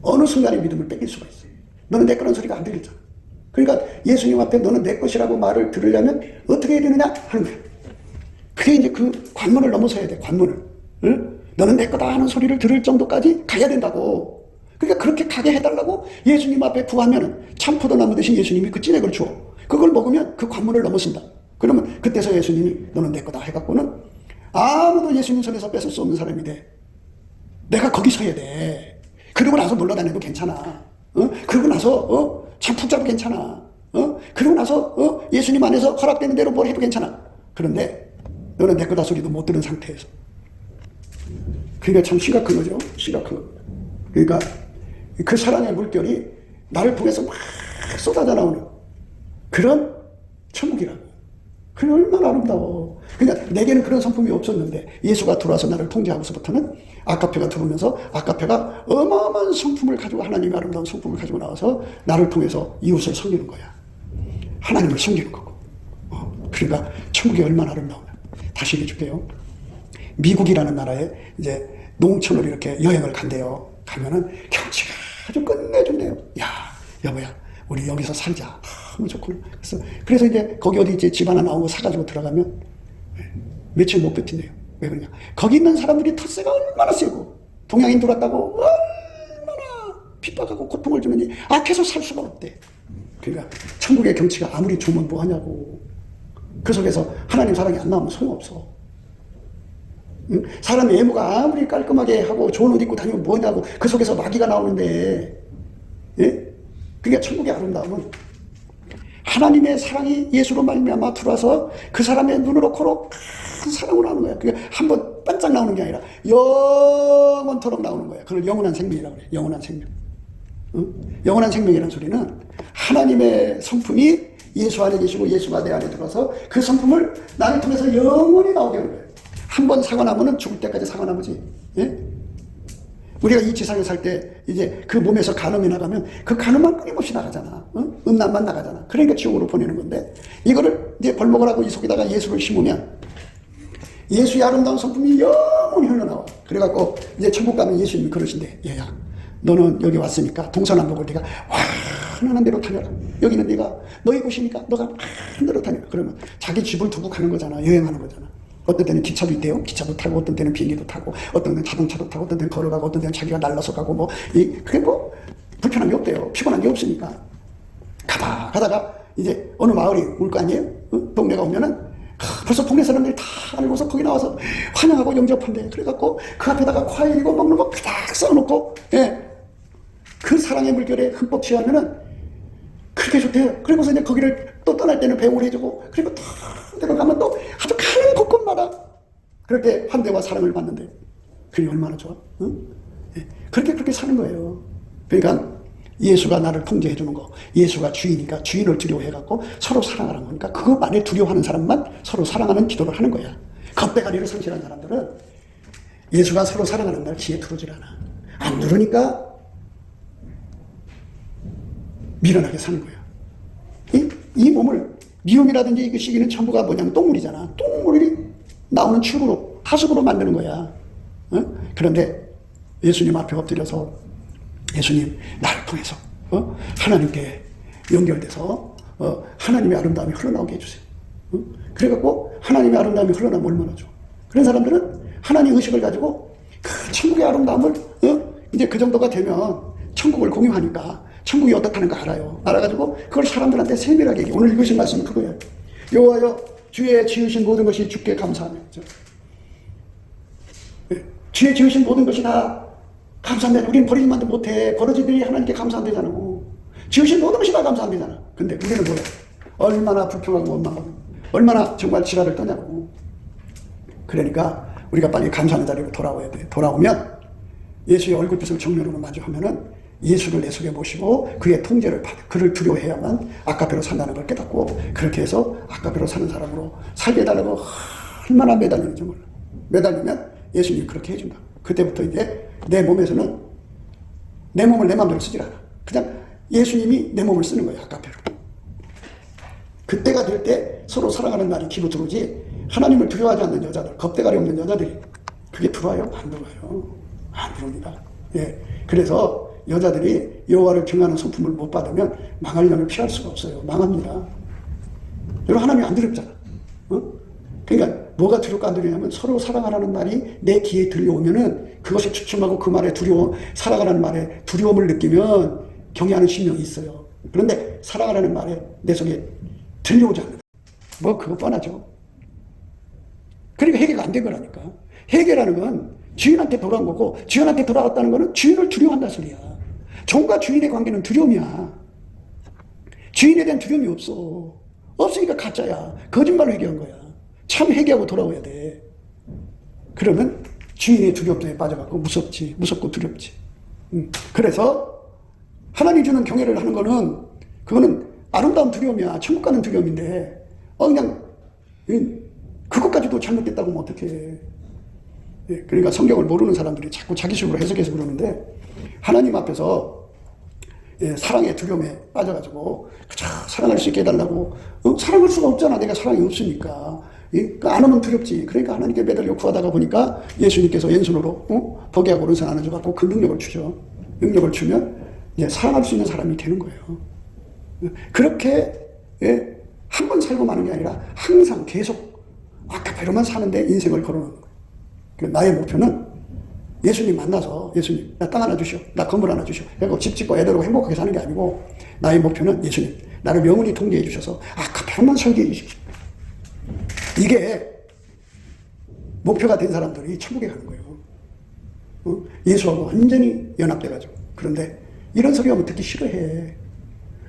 어느 순간에 믿음을 뺏길 수가 있어요. 너는 내 거라는 소리가 안 들리잖아. 그러니까 예수님 앞에 너는 내 것이라고 말을 들으려면 어떻게 해야 되느냐 하는 거예요. 그게 이제 그 관문을 넘어서야 돼. 관문을. 응? 너는 내 거다 하는 소리를 들을 정도까지 가야 된다고. 그러니까 그렇게 가게 해달라고 예수님 앞에 구하면은 참포도나무 대신 예수님이 그 찐액을 주어. 그걸 먹으면 그 관문을 넘어선다. 그러면 그때서 예수님이 너는 내 거다 해갖고는 아무도 예수님 손에서 뺏을 수 없는 사람이 돼. 내가 거기 서야 돼. 그러고 나서 놀러 다녀도 괜찮아. 그러고 나서 참 붙잡아도 괜찮아. 그러고 나서 예수님 안에서 허락되는 대로 뭘 해도 괜찮아. 그런데 너는 내 거다 소리도 못 들은 상태에서. 그러니까 참 심각한 거죠. 심각한 거. 그러니까 그 사랑의 물결이 나를 통해서 막 쏟아져 나오는 그런 천국이라고. 그게 얼마나 아름다워. 그러니까 내게는 그런 성품이 없었는데 예수가 들어와서 나를 통제하고서부터는 아카페가 들어오면서 아카페가 어마어마한 성품을 가지고 하나님의 아름다운 성품을 가지고 나와서 나를 통해서 이웃을 섬기는 거야. 하나님을 섬기는 거고. 그러니까 천국이 얼마나 아름다우냐. 다시 얘기해줄게요. 미국이라는 나라에 이제 농촌을 이렇게 여행을 간대요. 가면은 경치가 아주 끝내준대요. 야, 여보야, 우리 여기서 살자. 너무 좋구나. 그래서 이제 거기 어디 이제 집 하나 나오고 사가지고 들어가면 며칠 못 버틴대요. 왜 그러냐? 거기 있는 사람들이 텃세가 얼마나 세고 동양인 들어왔다고 얼마나 핍박하고 고통을 주느니 악해서 살 수가 없대. 그러니까 천국의 경치가 아무리 좋으면 뭐하냐고. 그 속에서 하나님 사랑이 안 나오면 소용없어. 응? 사람의 외모가 아무리 깔끔하게 하고 좋은 옷 입고 다니면 뭐냐고. 그 속에서 마귀가 나오는데. 예? 그러니까 천국의 아름다움은 하나님의 사랑이 예수로 말미암아 들어와서 그 사람의 눈으로 코로 큰 사랑으로 나오는 거야. 그게 한번 반짝 나오는 게 아니라 영원토록 나오는 거야. 그걸 영원한 생명이라고 그래. 영원한 생명. 응? 영원한 생명이라는 소리는 하나님의 성품이 예수 안에 계시고 예수가 내 안에 들어서 그 성품을 나를 통해서 영원히 나오게 하는 거예요. 한 번 사고 나면은 죽을 때까지 사고 나머지. 예? 우리가 이 지상에 살 때 이제 그 몸에서 간음이 나가면 그 간음만 끊임없이 나가잖아. 응? 음란만 나가잖아. 그러니까 지옥으로 보내는 건데 이거를 이제 벌목을 하고 이 속에다가 예수를 심으면 예수의 아름다운 성품이 영원히 흘러나와. 그래갖고 이제 천국 가면 예수님이 그러신대. 얘야, 너는 여기 왔으니까 동서남북을 네가 환한 대로 다녀라. 여기는 네가 너의 곳이니까 너가 환한 대로 다녀라. 그러면 자기 집을 두고 가는 거잖아. 여행하는 거잖아. 어떤 때는 기차도 있대요. 기차도 타고, 어떤 때는 비행기도 타고, 어떤 때는 자동차도 타고, 어떤 때는 걸어가고, 어떤 때는 자기가 날라서 가고, 그게 뭐 불편한 게 없대요. 피곤한 게 없으니까. 가다가 이제 어느 마을이 올 거 아니에요? 응? 동네가 오면은 벌써 동네 사람들이 다 알고서 거기 나와서 환영하고 영접한대. 그래갖고 그 앞에다가 과일이고 먹는 거 그닥 써놓고, 예. 그 사랑의 물결에 흠뻑 취하면은 그렇게 좋대요. 그리고서 이제 거기를 또 떠날 때는 배웅을 해주고, 그리고 또 데려가면 또 아주 가는 곳곳마다 그렇게 환대와 사랑을 받는데 그게 얼마나 좋아? 응? 예. 그렇게 사는 거예요. 그러니까 예수가 나를 통제해 주는 거, 예수가 주인이니까 주인을 두려워해갖고 서로 사랑하는 거니까 그것만에 두려워하는 사람만 서로 사랑하는 기도를 하는 거야. 겁대가리를 상실한 사람들은 예수가 서로 사랑하는 날 귀에 들어오질 않아. 안 누르니까 미련하게 사는 거야. 이 몸을 미움이라든지 이 시기는 전부가 뭐냐면 똥물이잖아. 똥물이 나오는 축으로 하수구로 만드는 거야. 어? 그런데 예수님 앞에 엎드려서 예수님 나를 통해서 하나님께 연결돼서 하나님의 아름다움이 흘러나오게 해주세요. 그래갖고 하나님의 아름다움이 흘러나오면 얼마나 좋아. 그런 사람들은 하나님 의식을 가지고 그 천국의 아름다움을 이제 그 정도가 되면 천국을 공유하니까 천국이 어떻다는 거 알아요. 알아가지고 그걸 사람들한테 세밀하게 얘기해. 오늘 읽으신 말씀은 그거예요. 여호와여 주의 지으신 모든 것이 주께 감사하며. 주의 지으신 모든 것이 다 감사한데 우리는 버리지만도 못해. 버러지들이 하나님께 감사한대잖아. 지으신 모든 것이 다 감사한대잖아. 근데 우리는 뭐야? 얼마나 불평하고 원망하고 얼마나 정말 지랄을 떠냐고. 그러니까 우리가 빨리 감사하는 자리로 돌아와야 돼. 돌아오면 예수의 얼굴빛을 정면으로 마주하면은 예수를 내 속에 모시고 그의 통제를 받아 그를 두려워해야만 아까배로 산다는 걸 깨닫고 그렇게 해서 아까배로 사는 사람으로 살게 해달라고 얼마나 매달리는지 몰라. 매달리면 예수님이 그렇게 해준다. 그때부터 이제 내 몸에서는 내 몸을 내 마음대로 쓰질 않아. 그냥 예수님이 내 몸을 쓰는 거야. 아까배로. 그때가 될 때 서로 사랑하는 날이 기로 들어오지. 하나님을 두려워하지 않는 여자들, 겁대가리 없는 여자들이 그게 들어와요? 안 들어와요. 안 들어옵니다. 예. 그래서 여자들이 여호와를 경외하는 성품을 못 받으면 망할 년을 피할 수가 없어요. 망합니다. 여러분 하나님이 안 두렵잖아. 그러니까 뭐가 두렵고 안 두렵냐면 서로 사랑하라는 말이 내 귀에 들려오면은 그것이 주춤하고 그 말에 사랑하라는 말에 두려움을 느끼면 경외하는 심령이 있어요. 그런데 사랑하라는 말에 내 속에 들려오지 않는다. 뭐 그거 뻔하죠. 그러니까 해결가 안 된 거라니까. 해결하는 건 주인한테 돌아온 거고 주인한테 돌아왔다는 거는 주인을 두려워한다는 소리야. 종과 주인의 관계는 두려움이야. 주인에 대한 두려움이 없어. 없으니까 가짜야. 거짓말로 회개한 거야. 참 회개하고 돌아와야 돼. 그러면 주인의 두려움에 빠져갖고 무섭고 두렵지. 그래서 하나님 주는 경외를 하는 거는 그거는 아름다운 두려움이야. 천국 가는 두려움인데 그냥 그것까지도 잘못됐다고 하면 어떡해. 그러니까 성경을 모르는 사람들이 자꾸 자기 식으로 해석해서 그러는데 하나님 앞에서 사랑의 두려움에 빠져가지고 그저 사랑할 수 있게 해달라고 사랑할 수가 없잖아. 내가 사랑이 없으니까. 안 하면 두렵지. 그러니까 하나님께 매달려 구하다가 보니까 예수님께서 왼손으로 포기하고 오른손 안아줘갖고 그 능력을 주죠. 능력을 주면 이제 사랑할 수 있는 사람이 되는 거예요. 그렇게 한 번 살고 마는 게 아니라 항상 계속 아카페로만 사는데 인생을 걸어놓는 거예요. 나의 목표는 예수님 만나서 예수님 나 땅 하나 주시오. 나 건물 하나 주시오. 그리고 집 짓고 애들하고 행복하게 사는 게 아니고 나의 목표는 예수님 나를 영원히 통제해 주셔서 아카페로만 살게 해주십시오. 이게 목표가 된 사람들이 천국에 가는 거예요. 예수하고 완전히 연합돼가지고. 그런데 이런 소리 하면 듣기 싫어해.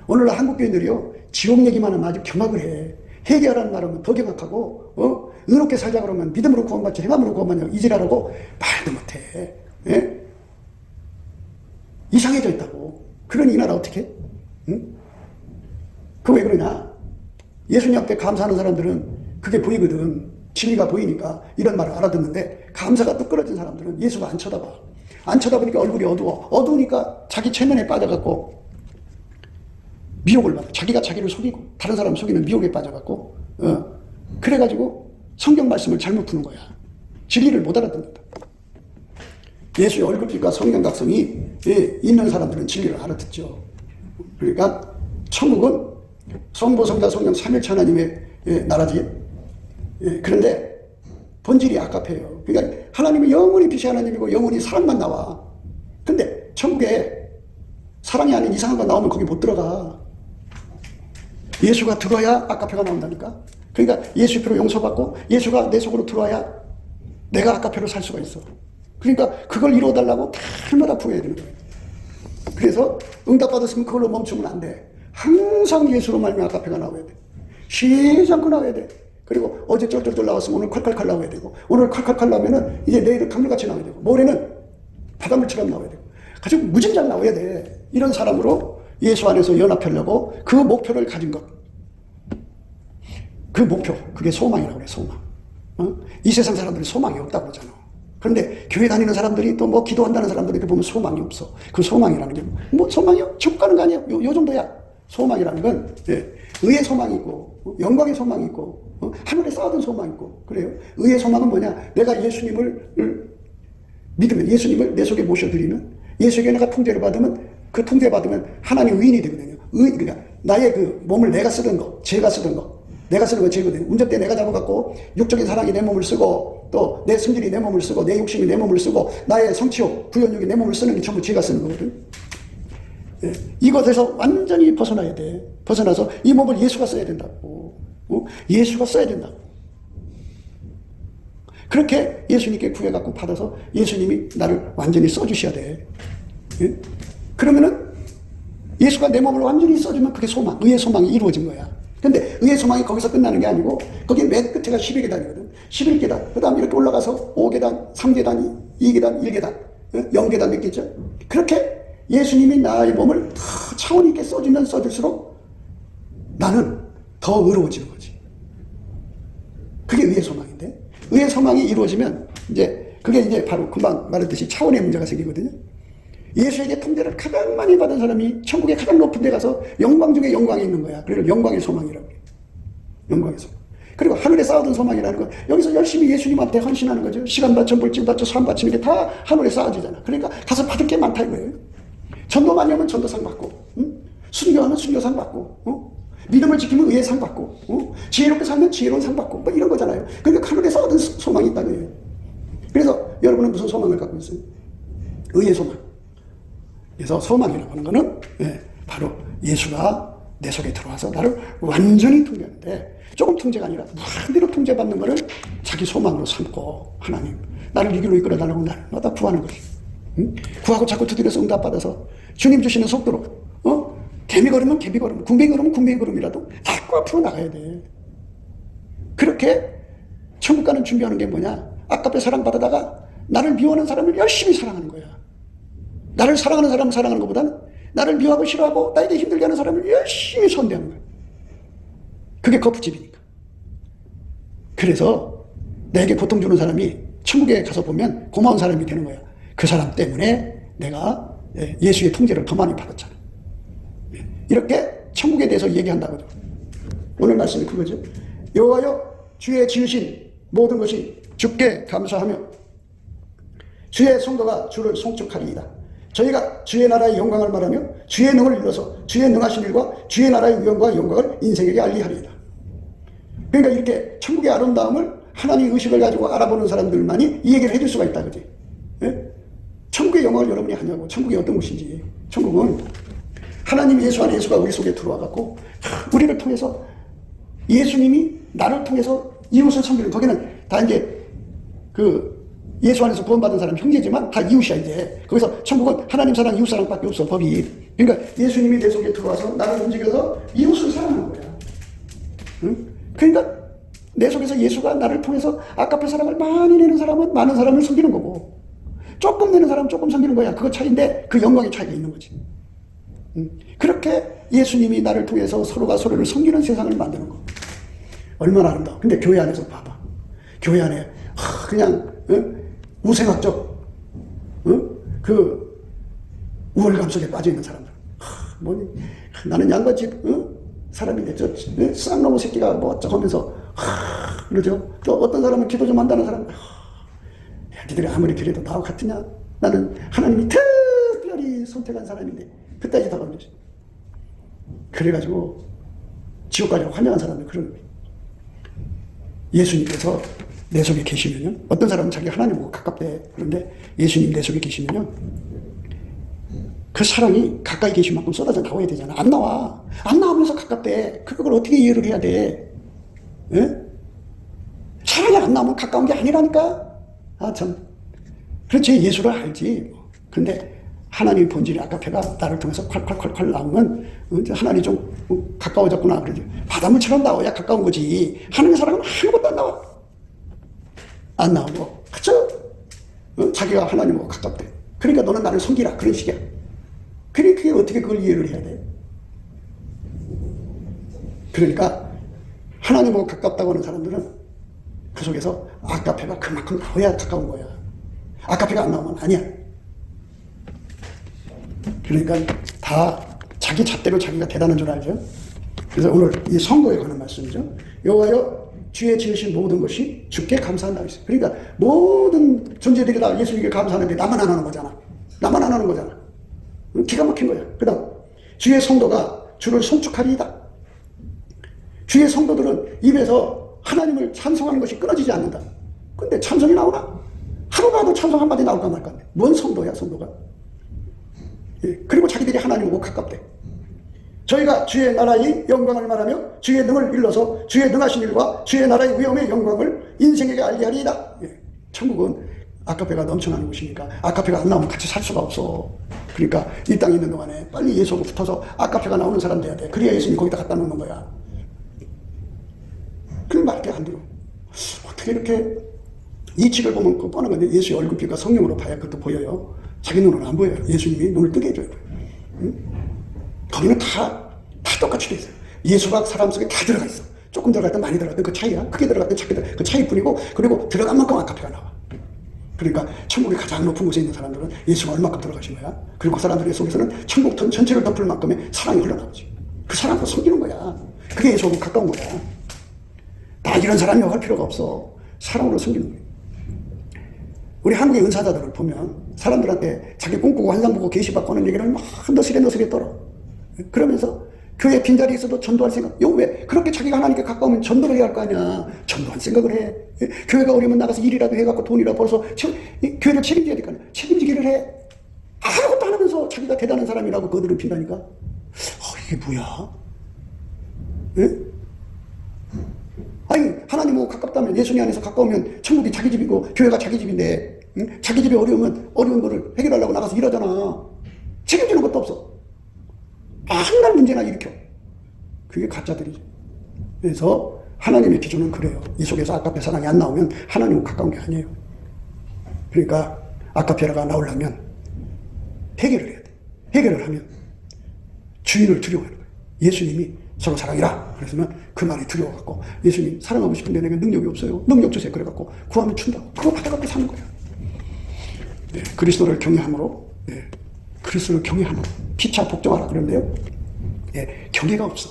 오늘날 한국 교인들이요 지옥 얘기만 하면 아주 경악을 해. 회개하라는 말하면 더 경악하고 의롭게 살자 그러면 믿음으로 구원받지 행함으로 구원받냐 이지라라고 말도 못해. 예? 이상해져 있다고. 그러니 이 나라 어떻게 해? 응? 그거 왜 그러냐? 예수님 앞에 감사하는 사람들은 그게 보이거든. 진리가 보이니까 이런 말을 알아듣는데 감사가 뚝 끊어진 사람들은 예수가 안 쳐다봐. 안 쳐다보니까 얼굴이 어두워. 어두우니까 자기 체면에 빠져갖고 미혹을 받아. 자기가 자기를 속이고 다른 사람 속이는 미혹에 빠져갖고 그래가지고 성경 말씀을 잘못 푸는 거야. 진리를 못 알아듣는다. 예수의 얼굴빛과 성경 각성이 있는 사람들은 진리를 알아듣죠. 그러니까 천국은 성부 성자 성령 삼일체 하나님의 나라지. 그런데 본질이 아깝해요. 그러니까 하나님이 영원히 빛이 하나님이고 영원히 사랑만 나와. 근데 천국에 사랑이 아닌 이상한 거 나오면 거기 못 들어가. 예수가 들어야 아카페가 나온다니까. 그러니까 예수 피로 용서받고 예수가 내 속으로 들어와야 내가 아카페로 살 수가 있어. 그러니까 그걸 이루어달라고 날마다 구해야 되는 거예요. 그래서 응답받았으면 그걸로 멈추면 안 돼. 항상 예수로 말미암아 아카페가 나와야 돼. 쉬지 않고 나와야 돼. 그리고 어제 쫄쫄쫄 나왔으면 오늘 콸콸콸 나와야 되고, 오늘 콸콸콸 나오면은 이제 내일은 강물같이 나와야 되고, 모레는 바닷물처럼 나와야 되고, 아주 무진장 나와야 돼. 이런 사람으로 예수 안에서 연합하려고 그 목표를 가진 것. 그 목표, 그게 소망이라고 그래, 소망. 이 세상 사람들이 소망이 없다고 그러잖아. 그런데 교회 다니는 사람들이 또 뭐 기도한다는 사람들이 이렇게 보면 소망이 없어. 그 소망이라는 게 뭐 소망이요? 천국 가는 거 아니에요? 요 정도야. 소망이라는 건 의의 소망이 있고 영광의 소망이 있고 하늘에 쌓아둔 소망이 있고 그래요. 의의 소망은 뭐냐? 내가 예수님을 믿으면, 예수님을 내 속에 모셔드리면, 예수에게 내가 통제를 받으면, 그 통제 받으면 하나님 의인이 되거든요. 그러니까 나의 그 몸을 내가 쓰던 거, 제가 쓰던 거, 내가 쓰는 건 죄거든요. 운전대 내가 잡아갖고 육적인 사랑이 내 몸을 쓰고 또 내 승질이 내 몸을 쓰고 내 욕심이 내 몸을 쓰고 나의 성취욕, 구현욕이 내 몸을 쓰는 게 전부 죄가 쓰는 거거든. 이것에서 완전히 벗어나야 돼. 벗어나서 이 몸을 예수가 써야 된다고. 예수가 써야 된다고. 그렇게 예수님께 구해갖고 받아서 예수님이 나를 완전히 써주셔야 돼. 그러면은 예수가 내 몸을 완전히 써주면 그게 소망, 의의 소망이 이루어진 거야. 근데 의의 소망이 거기서 끝나는 게 아니고 거기 맨 끝에가 12계단이거든. 11계단. 그 다음 이렇게 올라가서 5계단, 3계단, 2계단, 1계단, 0계단 몇 개죠? 그렇게 예수님이 나의 몸을 더 차원 있게 써주면 써줄수록 나는 더 의로워지는 거지. 그게 의의 소망인데, 의의 소망이 이루어지면 이제 그게 이제 바로 금방 말했듯이 차원의 문제가 생기거든요. 예수에게 통제를 가장 많이 받은 사람이 천국의 가장 높은 데 가서 영광 중에 영광이 있는 거야. 그래서 영광의 소망이라고 그래. 영광의 소망. 그리고 하늘에 쌓아둔 소망이라는 건 여기서 열심히 예수님한테 헌신하는 거죠. 시간 바쳐, 물질 바쳐, 삶 바치는 게 다 하늘에 쌓아지잖아. 그러니까 가서 받을 게 많다 이거예요. 전도 많이 하면 전도상 받고, 순교하면 순교상 받고, 믿음을 지키면 의의 상 받고, 지혜롭게 살면 지혜로운 상 받고, 뭐 이런 거잖아요. 그러니까 하늘에 쌓아둔 소망이 있다는 거예요. 그래서 여러분은 무슨 소망을 갖고 있어요? 의의 소망. 그래서 소망이라고 하는 거는 바로 예수가 내 속에 들어와서 나를 완전히 통제하는데, 조금 통제가 아니라 무한대로 통제받는 거를 자기 소망으로 삼고, 하나님 나를 이 길로 이끌어 달라고 날마다 구하는 거지. 구하고 자꾸 두드려서 응답받아서 주님 주시는 속도로 개미 걸으면 개미 걸음, 군뱅이 걸으면 군뱅이 걸음이라도 자꾸 앞으로 나가야 돼. 그렇게 천국 가는 준비하는 게 뭐냐? 아깝게 사랑받아다가 나를 미워하는 사람을 열심히 사랑하는 거야. 나를 사랑하는 사람을 사랑하는 것보다는 나를 미워하고 싫어하고 나에게 힘들게 하는 사람을 열심히 선대하는 거야. 그게 거푸집이니까. 그래서 나에게 고통 주는 사람이 천국에 가서 보면 고마운 사람이 되는 거야. 그 사람 때문에 내가 예수의 통제를 더 많이 받았잖아. 이렇게 천국에 대해서 얘기한다거든. 오늘 말씀이 그거죠. 여호와여 주의 지으신 모든 것이 주께 감사하며 주의 성도가 주를 송축하리이다. 저희가 주의 나라의 영광을 말하며 주의 능을 이뤄서 주의 능하신 일과 주의 나라의 위엄과 영광을 인생에게 알리하리이다. 그러니까 이렇게 천국의 아름다움을 하나님의 의식을 가지고 알아보는 사람들만이 이 얘기를 해줄 수가 있다, 그지? 예? 천국의 영광을 여러분이 하냐고. 천국이 어떤 곳인지. 천국은 하나님 예수 안에 예수가 우리 속에 들어와 갖고 우리를 통해서 예수님이 나를 통해서 이웃을 섬기는, 거기는 다 이제 예수 안에서 구원받은 사람 형제지만 다 이웃이야. 이제 거기서 천국은 하나님 사랑 이웃 사랑밖에 없어, 법이. 그러니까 예수님이 내 속에 들어와서 나를 움직여서 이웃을 사랑하는 거야. 응? 그러니까 내 속에서 예수가 나를 통해서 아까페 사랑을 많이 내는 사람은 많은 사람을 섬기는 거고, 조금 내는 사람은 조금 섬기는 거야. 그거 차이인데 그 영광의 차이가 있는 거지. 그렇게 예수님이 나를 통해서 서로가 서로를 섬기는 세상을 만드는 거. 얼마나 아름다워. 근데 교회 안에서 봐봐. 교회 안에 그냥 우생학적 그 우월감 속에 빠져있는 사람들. 나는 양반집 사람인데 저 쌍놈의 새끼가 뭐 어쩌고 하면서 그러죠. 또 어떤 사람은 기도 좀 한다는 사람, 야, 니들이 아무리 그래도 나하고 같으냐? 나는 하나님이 특별히 선택한 사람인데 그따지 다 걸리지. 그래가지고 지옥 가려고 환영한 사람들 그런 거예요. 예수님께서 내 속에 계시면요, 어떤 사람은 자기 하나님하고 가깝대. 그런데 예수님 내 속에 계시면요, 그 사랑이 가까이 계신 만큼 쏟아져 나와야 되잖아. 안 나와. 안 나오면서 가깝대. 그걸 어떻게 이해를 해야 돼? 예? 사랑이 안 나오면 가까운 게 아니라니까? 아, 참. 그렇지. 예수를 알지. 근데 하나님의 본질이 아까페가 나를 통해서 콸콸콸콸 나오면 하나님이 좀 가까워졌구나. 그러지. 바닷물처럼 나와야 가까운 거지. 하나님의 사랑은 아무것도 안 나와. 안 나오고. 그쵸? 자기가 하나님하고 가깝대. 그러니까 너는 나를 섬기라. 그런 식이야. 그러니까 그게 어떻게 그걸 이해를 해야 돼? 그러니까 하나님하고 가깝다고 하는 사람들은 그 속에서 아까페가 그만큼 나와야 가까운 거야. 아까페가 안 나오면 아니야. 그러니까 다 자기 잣대로 자기가 대단한 줄 알죠? 그래서 오늘 이 선거에 관한 말씀이죠. 여호와여 주의 지으신 모든 것이 주께 감사한다. 그러니까 모든 존재들이 다 예수님께 감사하는데 나만 안 하는 거잖아. 나만 안 하는 거잖아. 기가 막힌 거야. 그 다음 주의 성도가 주를 송축하리이다. 주의 성도들은 입에서 하나님을 찬송하는 것이 끊어지지 않는다. 근데 찬송이 나오나? 하루 가도 찬송 한마디 나올까 말까. 뭔 성도야, 성도가? 예, 그리고 자기들이 하나님하고 가깝대. 저희가 주의 나라의 영광을 말하며 주의 능을 일러서 주의 능하신 일과 주의 나라의 위엄의 영광을 인생에게 알게 하리이다. 예, 천국은 아까페가 넘쳐나는 곳이니까 아까페가 안 나오면 같이 살 수가 없어. 그러니까 이 땅에 있는 동안에 빨리 예수하고 붙어서 아까페가 나오는 사람 돼야 돼. 그래야 예수님 거기다 갖다 놓는 거야. 그런 말밖에 안 들어. 어떻게 이렇게 이치를 보면 그 뻔한 건데 예수의 얼굴빛과 성령으로 봐야 그것도 보여요. 자기 눈으로는 안 보여요. 예수님이 눈을 뜨게 해줘요. 응? 거기는 다 똑같이 돼 있어요. 예수가 사람 속에 다 들어가 있어. 조금 들어갔든 많이 들어갔든 그 차이야. 크게 들어갔든 작게 들어갔든 그 차이뿐이고, 그리고 들어간 만큼 아까페가 나와. 그러니까 천국이 가장 높은 곳에 있는 사람들은 예수가 얼마큼 들어가신 거야. 그리고 그 사람들 속에서는 천국 전체를 덮을 만큼의 사랑이 흘러나오지. 그 사랑으로 섬기는 거야. 그게 예수하고 가까운 거야. 나 이런 사람이 할 필요가 없어. 사랑으로 섬기는 거야. 우리 한국의 은사자들을 보면 사람들한테 자기 꿈꾸고 환상 보고 계시받고 하는 얘기를 막 너스레 떨어. 그러면서 교회 빈자리에 있어도 전도할 생각. 요 왜? 그렇게 자기가 하나님께 가까우면 전도를 해야 할 거 아니야. 전도할 생각을 해. 교회가 어려우면 나가서 일이라도 해갖고 돈이라도 벌어서 교회를 책임져야 될 거 아니야. 책임지기를 해. 아무것도 안 하면서 자기가 대단한 사람이라고 거들을 핀다니까. 이게 뭐야? 예? 아니, 하나님하고 가깝다면, 예수님 안에서 가까우면 천국이 자기 집이고 교회가 자기 집인데, 응? 자기 집에 어려우면 어려운 거를 해결하려고 나가서 일하잖아. 책임지는 것도 없어. 한날 문제나 일으켜. 그게 가짜들이죠. 그래서 하나님의 기준은 그래요. 이 속에서 아까페 사랑이 안 나오면 하나님과 가까운 게 아니에요. 그러니까 아까페가 나오려면 해결을 해야 돼. 해결을 하면 주인을 두려워하는 거예요. 예수님이 서로 사랑이라 그랬으면 그 말이 두려워갖고, 예수님 사랑하고 싶은데 내가 능력이 없어요. 능력 주세요. 그래갖고 구하면 준다고. 그거 받아갖고 사는 거예요. 네, 그리스도를 경외함으로, 네, 그리스도를 경외함으로 피차 복종하라 그러는데요. 예, 경외가 없어.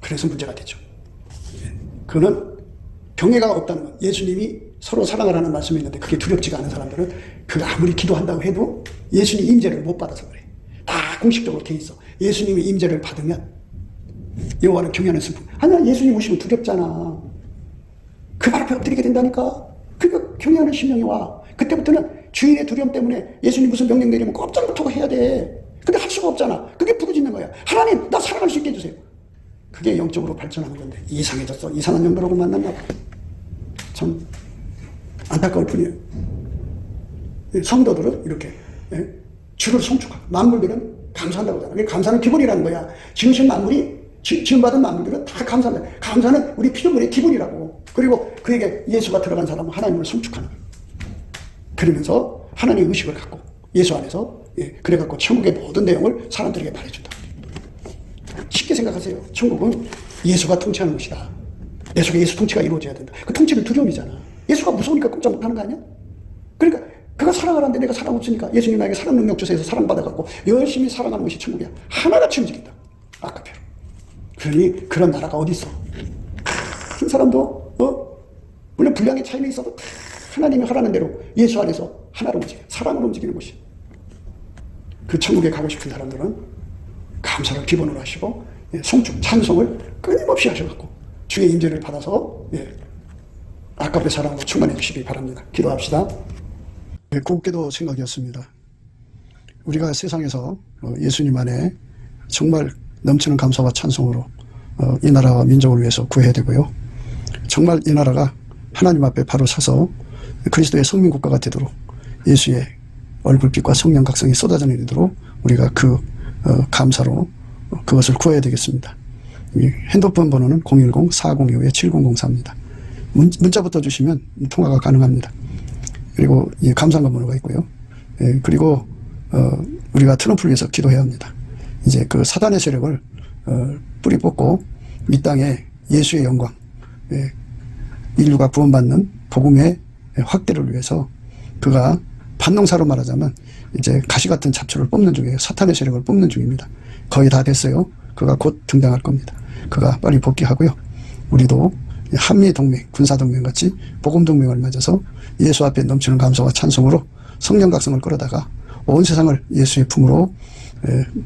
그래서 문제가 되죠. 예, 그거는 경외가 없다는 건 예수님이 서로 사랑하라는 말씀이 있는데 그게 두렵지가 않은 사람들은 그가 아무리 기도한다고 해도 예수님 임재를 못 받아서 그래. 다 공식적으로 돼 있어. 예수님이 임재를 받으면 여호와를 경외하는 슬픔. 아니야, 예수님 오시면 두렵잖아. 그 발 앞에 엎드리게 된다니까. 그러니까 경외하는 심령이 와. 그때부터는 주인의 두려움 때문에 예수님 무슨 명령 내리면 꼼짝부터 해야 돼. 근데 할 수가 없잖아. 그게 부르짖는 거야. 하나님, 나 살아갈 수 있게 해주세요. 그게 영적으로 발전하는 건데 이상해졌어. 이상한 영들하고 만났나 봐. 참 안타까울 뿐이에요. 성도들은 이렇게 주를 송축하고 만물들은 감사한다고 하잖아. 감사는 기본이라는 거야. 지으신 만물이 지음받은 만물들은 다 감사한다. 감사는 우리 피조물의 기본이라고. 그리고 그에게 예수가 들어간 사람은 하나님을 송축하는 거예요. 그러면서 하나님의 의식을 갖고 예수 안에서 그래갖고 천국의 모든 내용을 사람들에게 말해준다. 쉽게 생각하세요. 천국은 예수가 통치하는 것이다. 내 속에 예수 통치가 이루어져야 된다. 그 통치는 두려움이잖아. 예수가 무서우니까 꼼짝 못하는 거 아니야? 그러니까 그가 사랑하라는데 내가 사랑 없으니까 예수님 나에게 사랑 능력 주세요 해서 사랑받아갖고 열심히 살아가는 것이 천국이야. 하나같이 움직인다. 아까표로. 그러니 그런 나라가 어디 있어? 큰 사람도 물론 분량의 차이는 있어도 하나님이 하라는 대로 예수 안에서 하나로 움직여 사랑으로 움직이는 것이. 그 천국에 가고 싶은 사람들은 감사를 기본으로 하시고 송축 찬송을 끊임없이 하셔갖고 주의 임재를 받아서 아깝게 사랑으로 충만해 주시기 바랍니다. 기도합시다. 곱게도 생각이었습니다. 우리가 세상에서 예수님 안에 정말 넘치는 감사와 찬송으로 이 나라와 민족을 위해서 구해야 되고요. 정말 이 나라가 하나님 앞에 바로 서서 그리스도의 성민국가가 되도록 예수의 얼굴빛과 성령 각성이 쏟아져 내리도록 우리가 그 감사로 그것을 구해야 되겠습니다. 핸드폰 번호는 010-4025-7004입니다. 문자부터 주시면 통화가 가능합니다. 그리고 이 감사한 번호가 있고요. 그리고 우리가 트럼프를 위해서 기도해야 합니다. 이제 그 사단의 세력을 뿌리 뽑고 이 땅에 예수의 영광, 인류가 구원받는 복음의 확대를 위해서 그가 반농사로 말하자면 이제 가시 같은 잡초를 뽑는 중이에요. 사탄의 세력을 뽑는 중입니다. 거의 다 됐어요. 그가 곧 등장할 겁니다. 그가 빨리 복귀하고요. 우리도 한미동맹, 군사동맹 같이 복음동맹을 맺어서 예수 앞에 넘치는 감사와 찬송으로 성령 각성을 끌어다가 온 세상을 예수의 품으로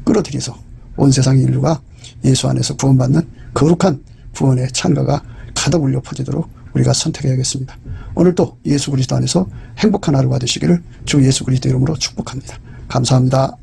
끌어들여서 온 세상의 인류가 예수 안에서 구원받는 거룩한 구원의 찬가가 가득 울려 퍼지도록 우리가 선택해야겠습니다. 오늘도 예수 그리스도 안에서 행복한 하루가 되시기를 주 예수 그리스도 이름으로 축복합니다. 감사합니다.